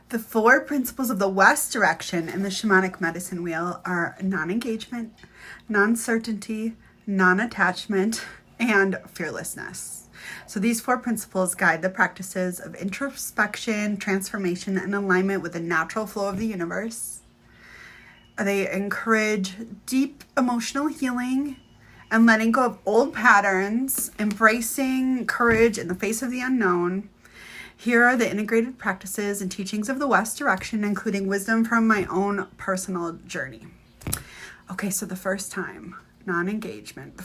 The 4 principles of the West direction in the shamanic medicine wheel are non-engagement, non-certainty, non-attachment, and fearlessness. So these 4 principles guide the practices of introspection, transformation, and alignment with the natural flow of the universe. They encourage deep emotional healing and letting go of old patterns, embracing courage in the face of the unknown. Here are the integrated practices and teachings of the West direction, including wisdom from my own personal journey. Okay, so the first one, non-engagement.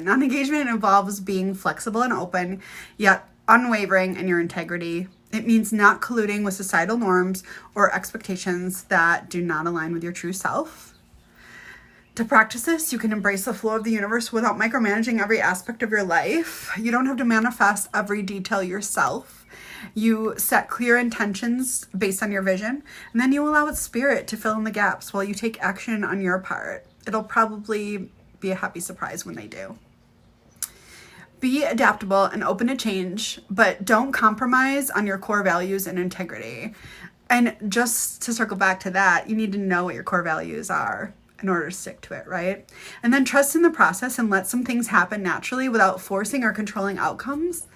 Non-engagement involves being flexible and open, yet unwavering in your integrity. It means not colluding with societal norms or expectations that do not align with your true self. To practice this, you can embrace the flow of the universe without micromanaging every aspect of your life. You don't have to manifest every detail yourself. You set clear intentions based on your vision, and then you allow its spirit to fill in the gaps while you take action on your part. It'll probably be a happy surprise when they do. Be adaptable and open to change, but don't compromise on your core values and integrity. And just to circle back to that, you need to know what your core values are in order to stick to it, right? And then trust in the process and let some things happen naturally without forcing or controlling outcomes.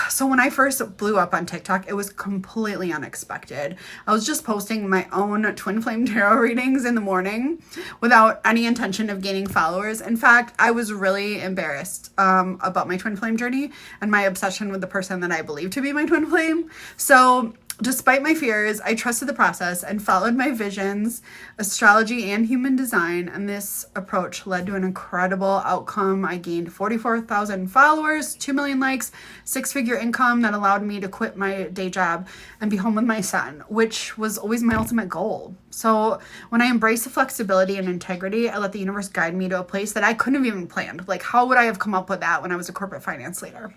So when I first blew up on TikTok, it was completely unexpected. I was just posting my own twin flame tarot readings in the morning without any intention of gaining followers. In fact, I was really embarrassed about my twin flame journey and my obsession with the person that I believe to be my twin flame. So despite my fears, I trusted the process and followed my visions, astrology and human design, and this approach led to an incredible outcome. I gained 44,000 followers, 2 million likes, 6-figure income that allowed me to quit my day job and be home with my son, which was always my ultimate goal. So when I embrace the flexibility and integrity, I let the universe guide me to a place that I couldn't have even planned. Like, how would I have come up with that when I was a corporate finance leader?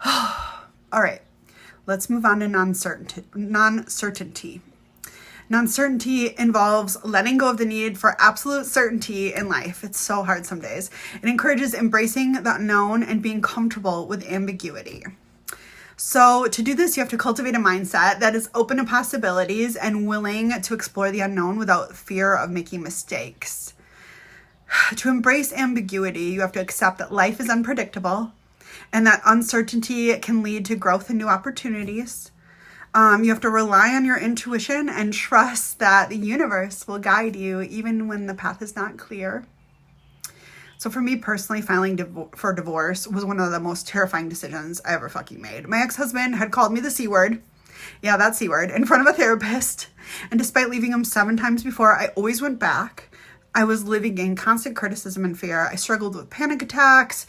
All right. Let's move on to non-certainty. Non-certainty involves letting go of the need for absolute certainty in life. It's so hard some days. It encourages embracing the unknown and being comfortable with ambiguity. So to do this, you have to cultivate a mindset that is open to possibilities and willing to explore the unknown without fear of making mistakes. To embrace ambiguity, you have to accept that life is unpredictable and that uncertainty can lead to growth and new opportunities. You have to rely on your intuition and trust that the universe will guide you even when the path is not clear. So for me personally, filing for divorce was one of the most terrifying decisions I ever fucking made. My ex-husband had called me the C word. Yeah, that C word, in front of a therapist. And despite leaving him 7 times before, I always went back. I was living in constant criticism and fear. I struggled with panic attacks,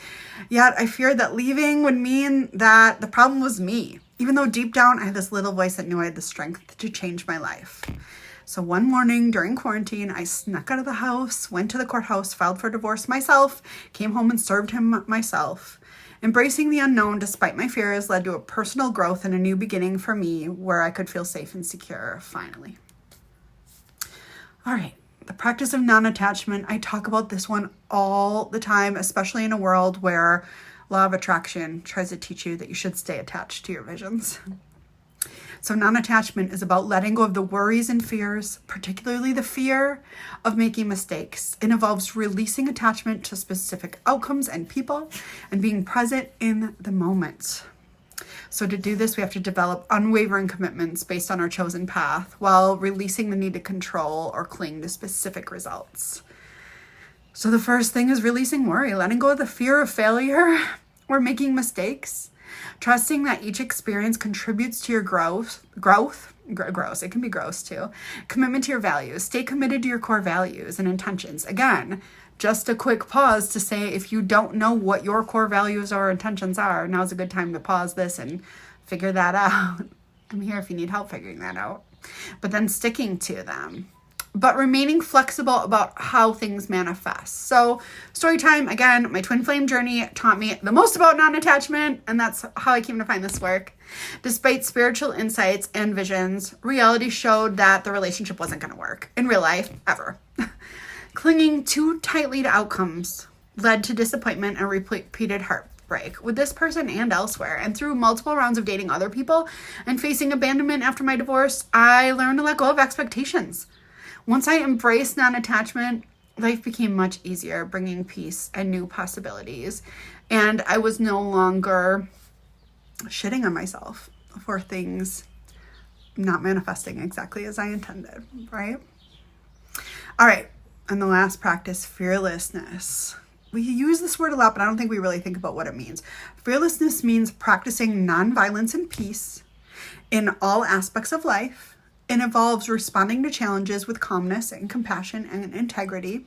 yet I feared that leaving would mean that the problem was me, even though deep down I had this little voice that knew I had the strength to change my life. So one morning during quarantine, I snuck out of the house, went to the courthouse, filed for divorce myself, came home and served him myself. Embracing the unknown despite my fears led to a personal growth and a new beginning for me where I could feel safe and secure finally. All right. The practice of non-attachment, I talk about this one all the time, especially in a world where law of attraction tries to teach you that you should stay attached to your visions. So non-attachment is about letting go of the worries and fears, particularly the fear of making mistakes. It involves releasing attachment to specific outcomes and people and being present in the moment. So to do this, we have to develop unwavering commitments based on our chosen path while releasing the need to control or cling to specific results. So the first thing is releasing worry, letting go of the fear of failure or making mistakes, trusting that each experience contributes to your growth. It can be gross too. Commitment to your values. Stay committed to your core values and intentions. Again, just a quick pause to say, if you don't know what your core values or intentions are, now's a good time to pause this and figure that out. I'm here if you need help figuring that out. But then sticking to them. But remaining flexible about how things manifest. So story time, again, my twin flame journey taught me the most about non-attachment, and that's how I came to find this work. Despite spiritual insights and visions, reality showed that the relationship wasn't going to work in real life, ever. Clinging too tightly to outcomes led to disappointment and repeated heartbreak with this person and elsewhere. And through multiple rounds of dating other people and facing abandonment after my divorce, I learned to let go of expectations. Once I embraced non-attachment, life became much easier, bringing peace and new possibilities. And I was no longer shitting on myself for things not manifesting exactly as I intended, right? All right. And the last practice, fearlessness. We use this word a lot, but I don't think we really think about what it means. Fearlessness means practicing nonviolence and peace in all aspects of life. It involves responding to challenges with calmness and compassion and integrity.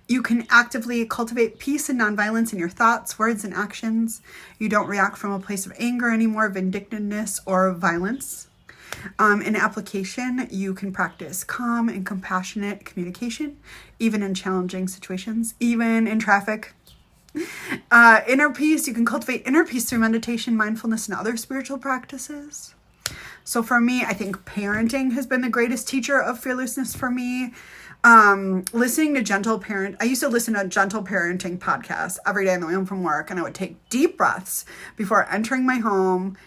You can actively cultivate peace and nonviolence in your thoughts, words, and actions. You don't react from a place of anger anymore, vindictiveness, or violence. In application, you can practice calm and compassionate communication, even in challenging situations, even in traffic. Inner peace, you can cultivate inner peace through meditation, mindfulness, and other spiritual practices. So for me, I think parenting has been the greatest teacher of fearlessness for me. Listening to I used to listen to gentle parenting podcasts every day on the way home from work, and I would take deep breaths before entering my home.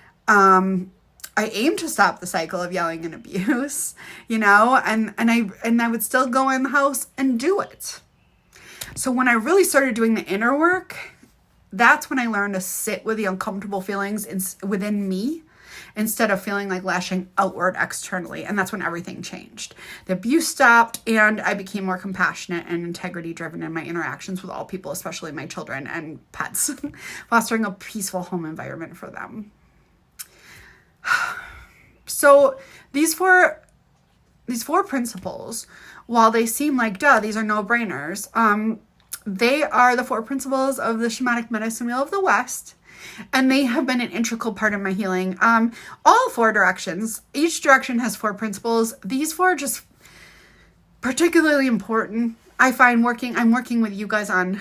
I aim to stop the cycle of yelling and abuse, and I would still go in the house and do it. So when I really started doing the inner work, that's when I learned to sit with the uncomfortable feelings within me instead of feeling like lashing outward externally. And that's when everything changed. The abuse stopped and I became more compassionate and integrity driven in my interactions with all people, especially my children and pets, fostering a peaceful home environment for them. So these four principles, while they seem like, duh, these are no-brainers, they are the 4 principles of the Shamanic medicine wheel of the West. And they have been an integral part of my healing. All 4 directions. Each direction has 4 principles. These 4 are just particularly important. I find I'm working with you guys on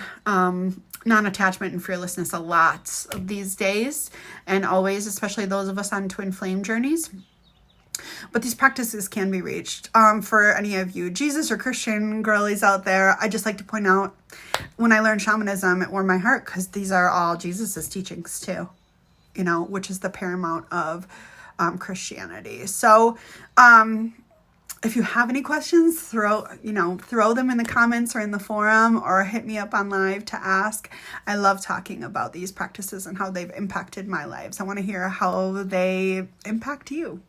non-attachment and fearlessness a lot these days and always, especially those of us on twin flame journeys. But these practices can be reached. For any of you Jesus or Christian girlies out there, I just like to point out, when I learned shamanism, it warmed my heart because these are all Jesus's teachings too, which is the paramount of Christianity. So if you have any questions, throw them in the comments or in the forum, or hit me up on live to ask. I love talking about these practices and how they've impacted my lives. I want to hear how they impact you.